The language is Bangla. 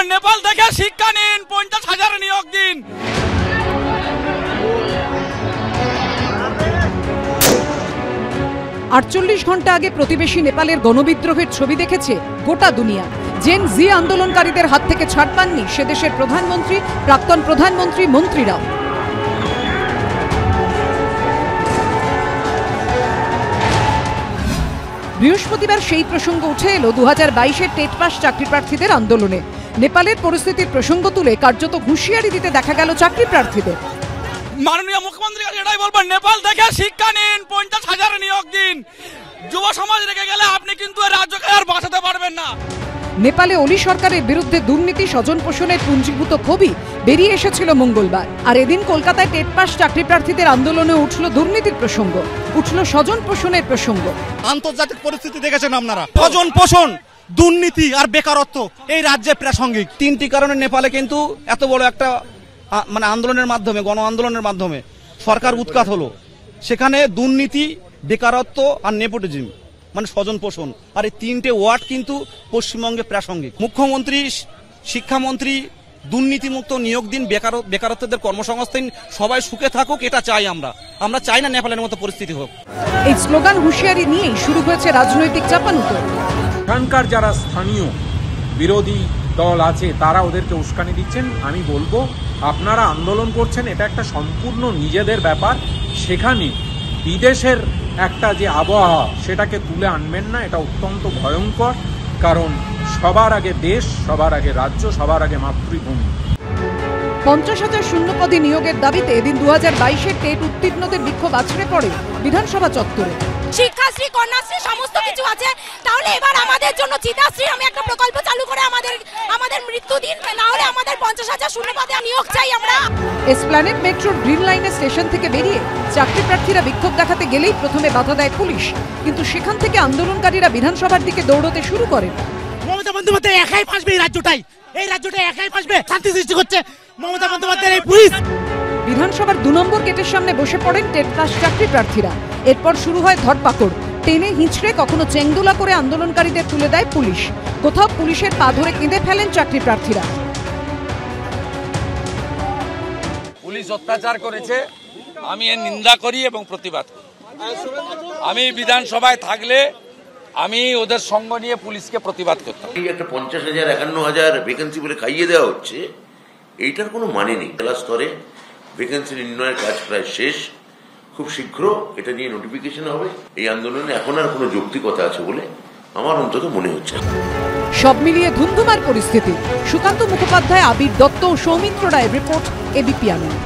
বলবেন নেপাল থেকে শিক্ষা নিন, 50,000 নিয়োগ দিন। আটচল্লিশ ঘন্টা আগে প্রতিবেশী নেপালের গণবিদ্রোহের ছবি দেখেছে গোটা দুনিয়া। জেন জি আন্দোলনকারীদের হাত থেকে ছাড় পাননি সে দেশের প্রধানমন্ত্রী, প্রাক্তন প্রধানমন্ত্রী, মন্ত্রীরাও। বৃহস্পতিবার সেই প্রসঙ্গ উঠে এলো 2022-এর টেট পাস চাকরি প্রার্থীদের আন্দোলনে। নেপালের পরিস্থিতির প্রসঙ্গ তুলে কার্যত হুঁশিয়ারি দিতে দেখা গেল চাকরি প্রার্থীদের। মাননীয় মুখ্যমন্ত্রী এটাই বলবেন, নেপাল থেকে শিক্ষা নিন, 50,000 নিয়োগ দিন। যুব সমাজ রেখে গেলে আপনি কিন্তু রাজ্যকে আর বাঁচাতে পারবেন না। নেপালে ওলি সরকারের বিরুদ্ধে দুর্নীতি, স্বজন পোষণের পুঞ্জীভূত ক্ষোভই বেরিয়ে এসেছিল মঙ্গলবার। আর এদিন কলকাতায় টেট পাস চাকরি প্রার্থীদের আন্দোলনে উঠল দুর্নীতির প্রসঙ্গ, উঠল স্বজন পোষণের প্রসঙ্গ। আন্তর্জাতিক পরিস্থিতি দেখেছেন আপনারা, স্বজন পোষণ, দুর্নীতি আর বেকারত্ব এই রাজ্যে প্রাসঙ্গিক। তিনটি কারণে নেপালে কিন্তু এত বড় একটা আন্দোলনের মাধ্যমে, গণ আন্দোলনের মাধ্যমে সরকার উৎখাত হলো। সেখানে দুর্নীতি, বেকারত্ব আর নেপোটিজম স্বজন পোষণ, আর এই তিনটে ওয়ার্ড কিন্তু পশ্চিমবঙ্গে প্রাসঙ্গিক। মুখ্যমন্ত্রী, শিক্ষামন্ত্রী দুর্নীতিমুক্ত নিয়োগ দিন, বেকারত্বদের কর্মসংস্থান, সবাই সুখে থাকুক, এটা চাই আমরা চাই না নেপালের মতো পরিস্থিতি হোক। এই স্লোগান হুঁশিয়ারি নিয়েই শুরু হয়েছে রাজনৈতিক চাপানুতোর। এখানকার যারা স্থানীয় বিরোধী দল আছে তারা ওদেরকে উস্কানি দিচ্ছেন। আমি বলবো আপনারা আন্দোলন করছেন, এটা একটা সম্পূর্ণ নিজেদের ব্যাপার। সেখানে বিদেশের একটা যে আবহাওয়া সেটাকে তুলে আনবেন না, এটা অত্যন্ত ভয়ঙ্কর। কারণ সবার আগে দেশ, সবার আগে রাজ্য, সবার আগে মাতৃভূমি। 50,000 শূন্যপদে নিয়োগের দাবিতে এদিন 2022-এর টেট উত্তীর্ণদের বিক্ষোভ আছড়ে পড়ে বিধানসভা চত্বরে। শিক্ষাশ্রী, কন্যাশ্রী সমস্ত কিছু আছে, তাহলে এবার আমাদের জন্য চিতাশ্রী আমি একটা প্রকল্প চালু করে আমাদের মৃত্যু দিন, না হলে আমাদের 50,000 শূন্যপদে নিয়োগ চাই আমরা। এসপ্ল্যানেড মেট্রোর গ্রিন লাইনের স্টেশন থেকে বেরিয়ে চাকরি প্রার্থীরা বিক্ষোভ দেখাতে গেলেই প্রথমে বাধা দেয় পুলিশ, কিন্তু সেখান থেকে আন্দোলনকারীরা বিধানসভার দিকে দৌড়তে শুরু করেন। মমতা বন্দ্যোপাধ্যায় একাই ফাঁসবে এই রাজ্যটা একাই ফাঁসবে, শান্তি সৃষ্টি করছে মমতা বন্দ্যোপাধ্যায়ের এই পুলিশ। বিধানসভার 2 নম্বর গেটের সামনে বসে পড়েন টেট পাস চাকরি প্রার্থীরা। এরপর শুরু হয় ধরপাকড়, টেনে হিঁচড়ে কখনো চেংদোলা করে আন্দোলনকারীদের তুলে দেয় পুলিশ, কোথাও পুলিশের পা ধরে কেঁদে ফেলেন চাকরি প্রার্থীরা। পুলিশ অত্যাচার করেছে, আমি এর নিন্দা করি এবং প্রতিবাদ করি। আমি বিধানসভায় থাকলে আমি ওদের সঙ্গ নিয়ে পুলিশকে প্রতিবাদ করতাম। এই একটা 50,000 51,000 ভ্যাকেন্সি বলে খাইয়ে দেওয়া হচ্ছে, এইটার কোনো মানে নেই। জেলা স্তরে ভ্যাকেন্সি নির্ণয়ের কাজ প্রায় শেষ, খুব শীঘ্র এটা নিয়ে নোটিফিকেশন হবে। এই আন্দোলনে এখন আর কোনো যৌক্তিকতা আছে বলে আমার অন্তত মনে হচ্ছে। সব মিলিয়ে ধুমধুমার পরিস্থিতি। সুকান্ত মুখোপাধ্যায়, আবির দত্ত ও সৌমিত্র রায়ের রিপোর্ট, এবিপি আনন্দ।